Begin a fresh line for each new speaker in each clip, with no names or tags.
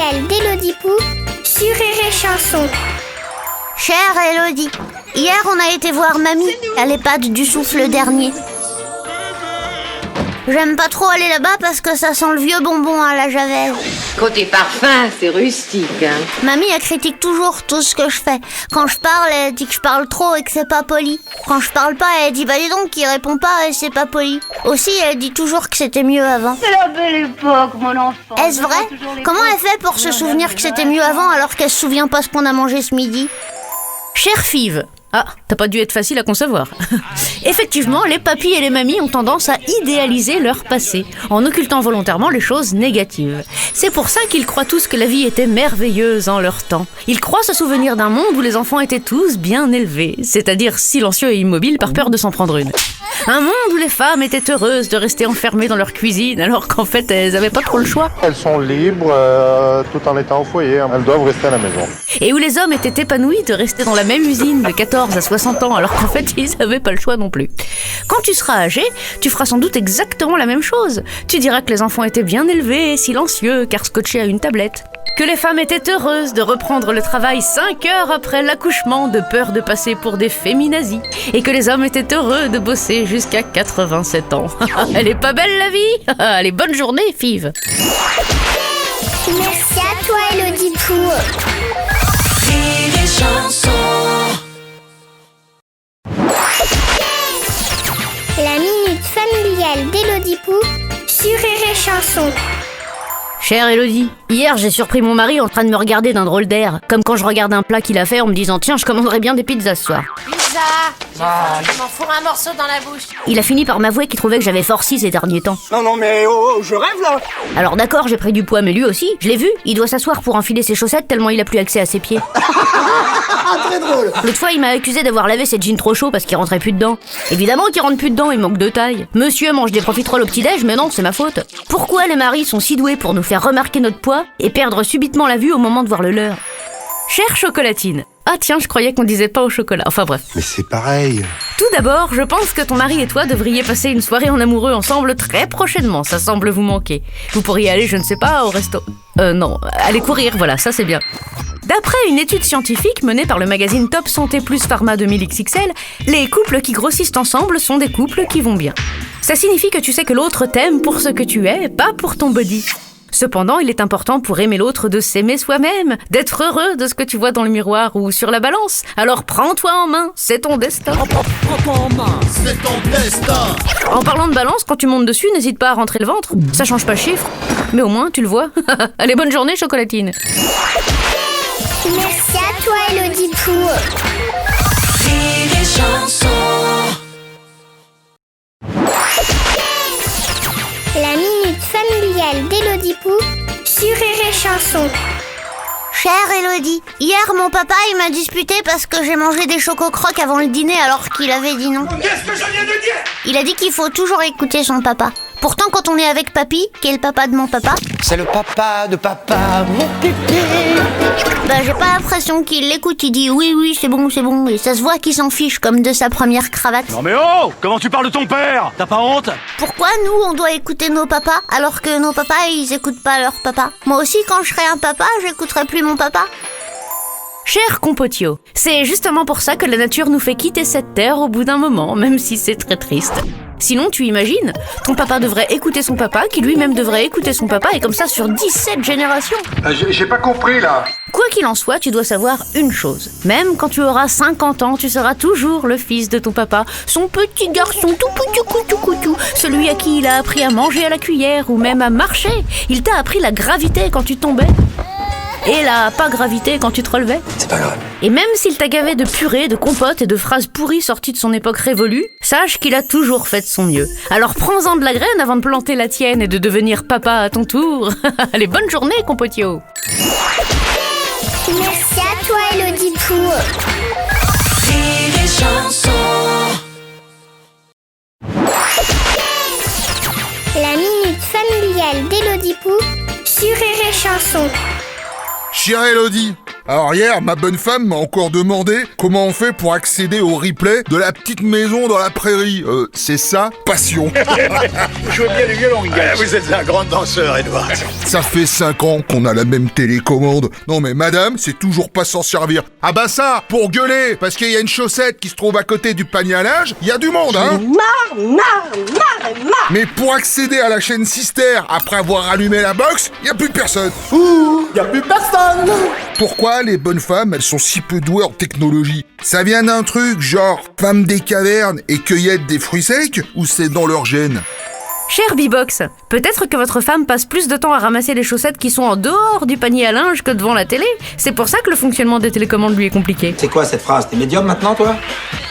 familiale d'Élodie Pou sur Rire et Chanson.
Chère Élodie, hier on a été voir mamie à l'EHPAD du Souffle dernier. J'aime pas trop aller là-bas parce que ça sent le vieux bonbon à la javel.
Côté parfum, c'est rustique, hein.
Mamie, elle critique toujours tout ce que je fais. Quand je parle, elle dit que je parle trop et que c'est pas poli. Quand je parle pas, elle dit bah dis donc qu'il répond pas et c'est pas poli. Aussi, elle dit toujours que c'était mieux avant.
C'est la belle époque, mon enfant.
Est-ce vrai? Comment elle fait pour se souvenir que c'était mieux avant alors qu'elle se souvient pas ce qu'on a mangé ce midi?
Chère Five, ah, t'as pas dû être facile à concevoir. Effectivement, les papis et les mamies ont tendance à idéaliser leur passé, en occultant volontairement les choses négatives. C'est pour ça qu'ils croient tous que la vie était merveilleuse en leur temps. Ils croient se souvenir d'un monde où les enfants étaient tous bien élevés, c'est-à-dire silencieux et immobiles par peur de s'en prendre une. Un monde où les femmes étaient heureuses de rester enfermées dans leur cuisine, alors qu'en fait, elles avaient pas trop le choix.
Elles sont libres tout en étant au foyer, elles doivent rester à la maison.
Et où les hommes étaient épanouis de rester dans la même usine de 14 à 60 ans, alors qu'en fait, ils n'avaient pas le choix non plus. Quand tu seras âgé, tu feras sans doute exactement la même chose. Tu diras que les enfants étaient bien élevés et silencieux, car scotchés à une tablette. Que les femmes étaient heureuses de reprendre le travail 5 heures après l'accouchement, de peur de passer pour des féminazis. Et que les hommes étaient heureux de bosser jusqu'à 87 ans. Elle est pas belle la vie? Allez, bonne journée, Five.
Merci à toi, Élodie Pou.
Rire et Chanson.
La minute familiale d'Élodie Pou sur Rire et Chanson.
Chère Élodie, hier j'ai surpris mon mari en train de me regarder d'un drôle d'air, comme quand je regarde un plat qu'il a fait en me disant « Tiens, je commanderais bien des pizzas ce soir ».
Pizza! Je m'en fous un morceau dans la bouche.
Il a fini par m'avouer qu'il trouvait que j'avais forci ces derniers temps.
Non, mais je rêve là.
Alors d'accord, j'ai pris du poids, mais lui aussi, je l'ai vu, il doit s'asseoir pour enfiler ses chaussettes tellement il a plus accès à ses pieds.
Très drôle.
L'autre fois, il m'a accusé d'avoir lavé ses jeans trop chauds parce qu'il rentrait plus dedans. Évidemment qu'il rentre plus dedans, il manque de taille. Monsieur mange des profiteroles au petit-déj, mais non, c'est ma faute. Pourquoi les maris sont si doués pour nous faire remarquer notre poids et perdre subitement la vue au moment de voir le leur? Chère Chocolatine. Ah tiens, je croyais qu'on disait pas au chocolat. Enfin bref.
Mais c'est pareil.
Tout d'abord, je pense que ton mari et toi devriez passer une soirée en amoureux ensemble très prochainement. Ça semble vous manquer. Vous pourriez aller, je ne sais pas, au resto. Non, aller courir, voilà, ça c'est bien. D'après une étude scientifique menée par le magazine Top Santé Plus Pharma 2000XXL, les couples qui grossissent ensemble sont des couples qui vont bien. Ça signifie que tu sais que l'autre t'aime pour ce que tu es, pas pour ton body. Cependant, il est important pour aimer l'autre de s'aimer soi-même, d'être heureux de ce que tu vois dans le miroir ou sur la balance. Alors prends-toi en main, c'est ton destin.
Prends-toi en main, c'est ton destin.
En parlant de balance, quand tu montes dessus, n'hésite pas à rentrer le ventre. Ça change pas le chiffre, mais au moins tu le vois. Allez, bonne journée, Chocolatine.
Merci à toi, Élodie Pou.
Rire et Chanson.
La minute familiale d'Élodie Pou sur Rire et Chanson.
Chère Élodie, hier mon papa il m'a disputé parce que j'ai mangé des chococrocs avant le dîner alors qu'il avait dit non.
Qu'est-ce que je viens de dire?
Il a dit qu'il faut toujours écouter son papa. Pourtant quand on est avec papy, qui est le papa de mon papa,
C'est le papa de papa, mon pipi.
bah j'ai pas l'impression qu'il l'écoute. Il dit oui c'est bon et ça se voit qu'il s'en fiche comme de sa première cravate.
Non mais oh! Comment tu parles de ton père? T'as pas honte?
Pourquoi nous on doit écouter nos papas alors que nos papas ils écoutent pas leur papa? Moi aussi quand je serai un papa, j'écouterai plus mon papa.
Cher Compotio, c'est justement pour ça que la nature nous fait quitter cette terre au bout d'un moment, même si c'est très triste. Sinon, tu imagines, ton papa devrait écouter son papa, qui lui-même devrait écouter son papa, et comme ça sur 17 générations.
J'ai pas compris là.
Quoi qu'il en soit, tu dois savoir une chose. Même quand tu auras 50 ans, tu seras toujours le fils de ton papa, son petit garçon tout coutou, celui à qui il a appris à manger à la cuillère ou même à marcher. Il t'a appris la gravité quand tu tombais. Et la pas gravité quand tu te relevais.
C'est pas grave.
Et même s'il t'a gavé de purée, de compotes et de phrases pourries sorties de son époque révolue, sache qu'il a toujours fait de son mieux. Alors prends-en de la graine avant de planter la tienne et de devenir papa à ton tour. Allez, bonne journée, Compotio.
Merci à toi, Élodie Pou.
Rire et Chanson.
La minute familiale d'Élodie Pou sur Rire et Chanson.
Chère Élodie,
Alors hier, ma bonne femme m'a encore demandé comment on fait pour accéder au replay de La Petite Maison dans la Prairie. C'est ça, passion.
Je veux bien du violon, Miguel. Vous êtes un grand danseur, Edouard.
Ça fait 5 ans qu'on a la même télécommande. Non mais madame, c'est toujours pas s'en servir. Ah bah ça, pour gueuler, parce qu'il y a une chaussette qui se trouve à côté du panier à linge, il y a du monde, hein.
Marre.
Mais pour accéder à la chaîne Sister, après avoir allumé la box, il y a plus personne.
Y a plus personne.
Pourquoi les bonnes femmes, elles sont si peu douées en technologie? Ça vient d'un truc genre femme des cavernes et cueillette des fruits secs, ou c'est dans leur gène?
Cher B-Box, peut-être que votre femme passe plus de temps à ramasser les chaussettes qui sont en dehors du panier à linge que devant la télé. C'est pour ça que le fonctionnement des télécommandes lui est compliqué.
C'est quoi cette phrase? T'es médium maintenant, toi?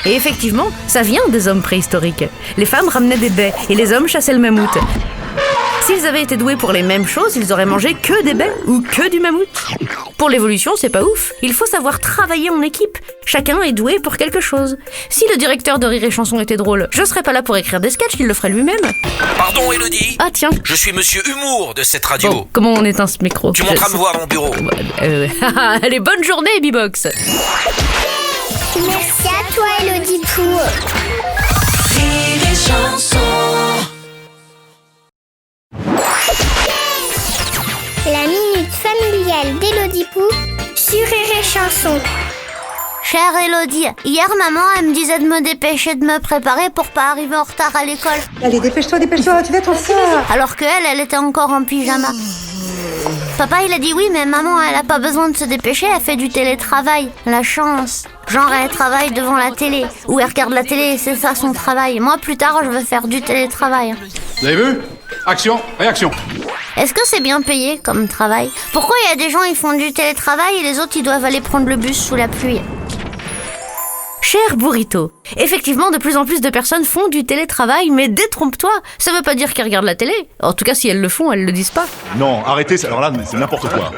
Et effectivement, ça vient des hommes préhistoriques. Les femmes ramenaient des baies et les hommes chassaient le mammouth. S'ils avaient été doués pour les mêmes choses, ils auraient mangé que des baies ou que du mammouth. Pour l'évolution, c'est pas ouf. Il faut savoir travailler en équipe. Chacun est doué pour quelque chose. Si le directeur de Rire et Chanson était drôle, je serais pas là pour écrire des sketchs, il le ferait lui-même.
Pardon, Élodie.
Ah tiens.
Je suis monsieur Humour de cette radio.
Bon, comment on éteint ce micro?
Tu montres à me voir mon bureau.
Allez, bonne journée, B-Box.
Merci à toi, Elodie Pou.
Rire et Chanson.
La minute familiale d'Elodie Pou sur Rire et Chanson.
Chère Elodie, hier maman elle me disait de me dépêcher de me préparer pour pas arriver en retard à l'école.
Allez, dépêche-toi, tu vas trop fort.
Alors que elle était encore en pyjama. Papa il a dit oui mais maman elle a pas besoin de se dépêcher, elle fait du télétravail. La chance. Genre elle travaille devant la télé. Ou elle regarde la télé et c'est ça son travail. Moi plus tard je veux faire du télétravail.
Vous avez vu? Action, réaction.
Est-ce que c'est bien payé comme travail? Pourquoi il y a des gens ils font du télétravail et les autres ils doivent aller prendre le bus sous la pluie?
Cher Burrito, effectivement, de plus en plus de personnes font du télétravail, mais détrompe-toi, ça veut pas dire qu'elles regardent la télé. En tout cas, si elles le font, elles le disent pas.
Non, arrêtez, alors là, c'est n'importe quoi.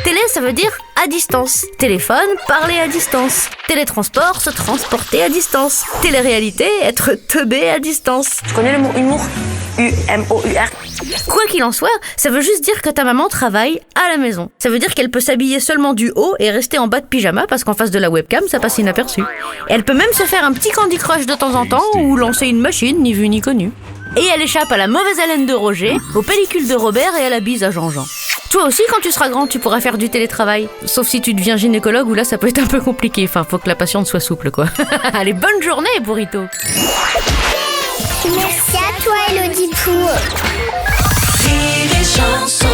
Télé, ça veut dire à distance. Téléphone, parler à distance. Télétransport, se transporter à distance. Télé-réalité, être teubé à distance.
Tu connais le mot humour? U-M-O-U-R.
Quoi qu'il en soit, ça veut juste dire que ta maman travaille à la maison. Ça veut dire qu'elle peut s'habiller seulement du haut et rester en bas de pyjama parce qu'en face de la webcam, ça passe inaperçu. Et elle peut même se faire un petit Candy Crush de temps en temps ou lancer une machine, ni vu ni connu. Et elle échappe à la mauvaise haleine de Roger, aux pellicules de Robert et à la bise à Jean-Jean. Toi aussi, quand tu seras grand, tu pourras faire du télétravail. Sauf si tu deviens gynécologue où là, ça peut être un peu compliqué. Enfin, faut que la patiente soit souple, quoi. Allez, bonne journée, Burrito.
Merci à toi, Elodie Pou.
Rire et Chanson.